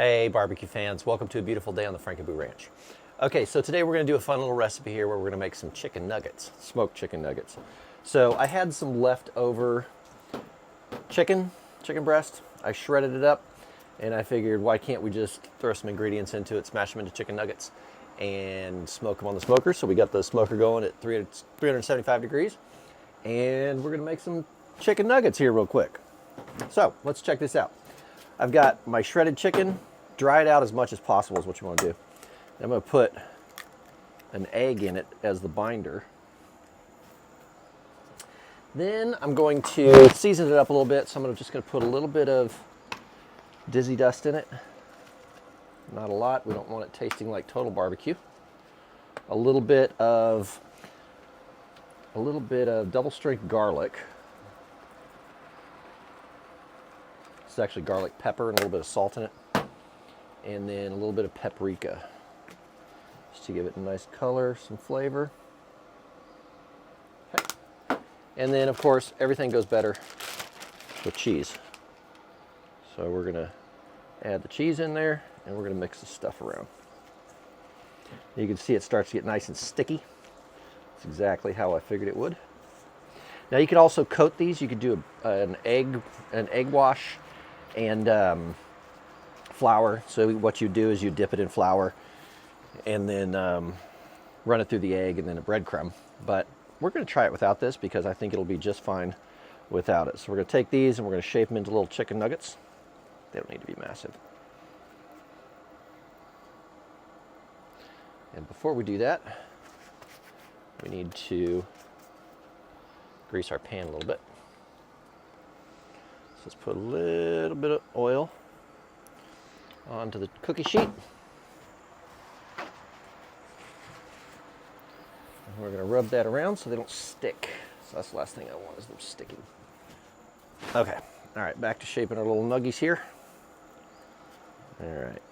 Hey barbecue fans, welcome to a beautiful day on the Frankenboo Ranch. Okay, so today we're going to do a fun little recipe here where we're going to make some chicken nuggets, smoked chicken nuggets. So I had some leftover chicken breast. I shredded it up and I figured why can't we just throw some ingredients into it, smash them into chicken nuggets and smoke them on the smoker. So we got the smoker going at 375 degrees and we're going to make some chicken nuggets here real quick. So let's check this out. I've got my shredded chicken, dried out as much as possible is what you want to do. I'm going to put an egg in it as the binder. Then I'm going to season it up a little bit, so I'm just going to put a little bit of Dizzy Dust in it. Not a lot, we don't want it tasting like total barbecue. A little bit of double strength garlic. It's actually garlic pepper and a little bit of salt in it. And then a little bit of paprika, just to give it a nice color, some flavor. Okay. And then of course, everything goes better with cheese. So we're gonna add the cheese in there and we're gonna mix the stuff around. You can see it starts to get nice and sticky. That's exactly how I figured it would. Now you could also coat these. You could do an egg wash and flour. So what you do is you dip it in flour and then run it through the egg and then a breadcrumb. But we're going to try it without this because I think it'll be just fine without it. So we're going to take these and we're going to shape them into little chicken nuggets. They don't need to be massive. And before we do that, we need to grease our pan a little bit. So let's put a little bit of oil onto the cookie sheet. And we're going to rub that around so they don't stick. So that's the last thing I want is them sticking. Okay, all right, back to shaping our little nuggies here. All right.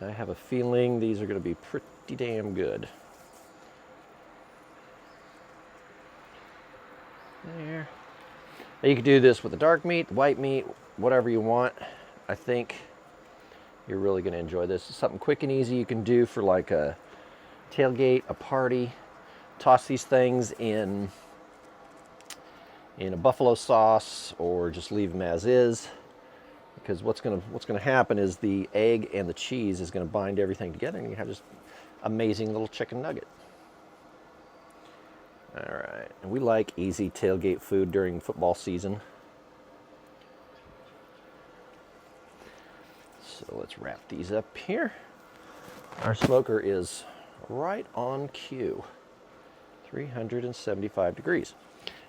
And I have a feeling these are going to be pretty damn good. There. Now you can do this with the dark meat, the white meat, whatever you want. I think you're really going to enjoy this. It's something quick and easy you can do for like a tailgate, a party. Toss these things in a buffalo sauce or just leave them as is. Because what's going to happen is the egg and the cheese is going to bind everything together and you have this amazing little chicken nugget. All right, and we like easy tailgate food during football season. So let's wrap these up here. Our smoker is right on cue, 375 degrees.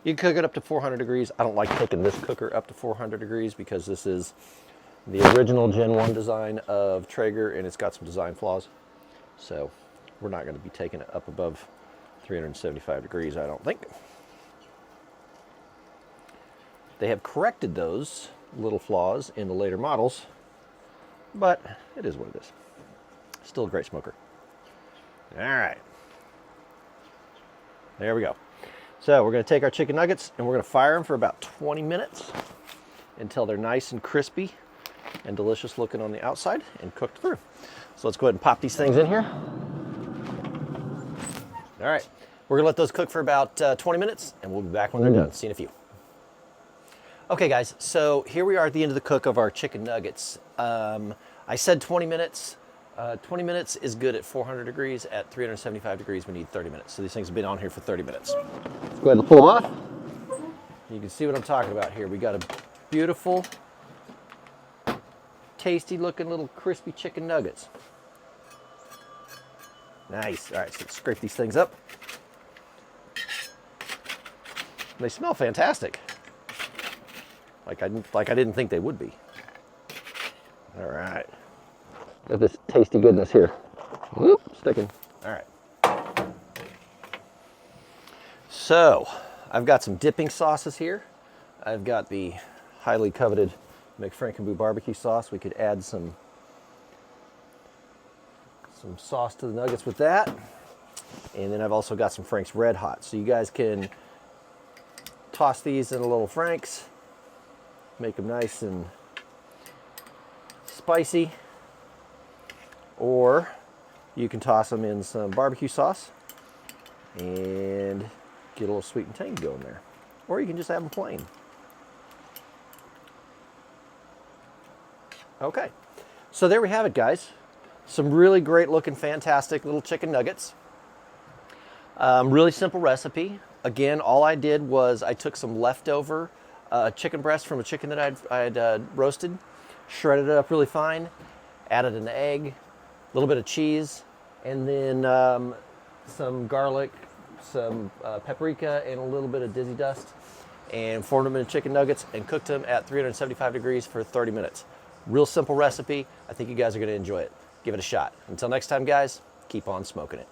You can cook it up to 400 degrees. I don't like cooking this cooker up to 400 degrees because this is the original Gen 1 design of Traeger and it's got some design flaws. So we're not going to be taking it up above 375 degrees, I don't think. They have corrected those little flaws in the later models, but it is what it is. Still a great smoker. All right. There we go. So we're going to take our chicken nuggets and we're going to fire them for about 20 minutes until they're nice and crispy and delicious looking on the outside and cooked through. So let's go ahead and pop these things in here. All right, we're gonna let those cook for about 20 minutes and we'll be back when they're done. See you in a few. Okay guys, so here we are at the end of the cook of our chicken nuggets. I said 20 minutes. 20 minutes is good at 400 degrees. At 375 degrees, we need 30 minutes. So these things have been on here for 30 minutes. Let's go ahead and pull them off. You can see what I'm talking about here. We got a beautiful, tasty looking little crispy chicken nuggets. Nice. All right, so let's scrape these things up. They smell fantastic. Like I didn't think they would be. All right. Got this tasty goodness here. Whoop, sticking. All right. So, I've got some dipping sauces here. I've got the highly coveted McFrankenboo barbecue sauce. We could add some sauce to the nuggets with that. And then I've also got some Frank's Red Hot. So you guys can toss these in a little Frank's, make them nice and spicy, or you can toss them in some barbecue sauce and get a little sweet and tangy going there. Or you can just have them plain. Okay, so there we have it, guys. Some really great looking, fantastic little chicken nuggets. Really simple recipe. Again, all I did was I took some leftover chicken breast from a chicken that I'd roasted, shredded it up really fine, added an egg, a little bit of cheese, and then some garlic, some paprika, and a little bit of dizzy dust, and formed them into chicken nuggets and cooked them at 375 degrees for 30 minutes. Real simple recipe. I think you guys are going to enjoy it. Give it a shot. Until next time, guys, keep on smoking it.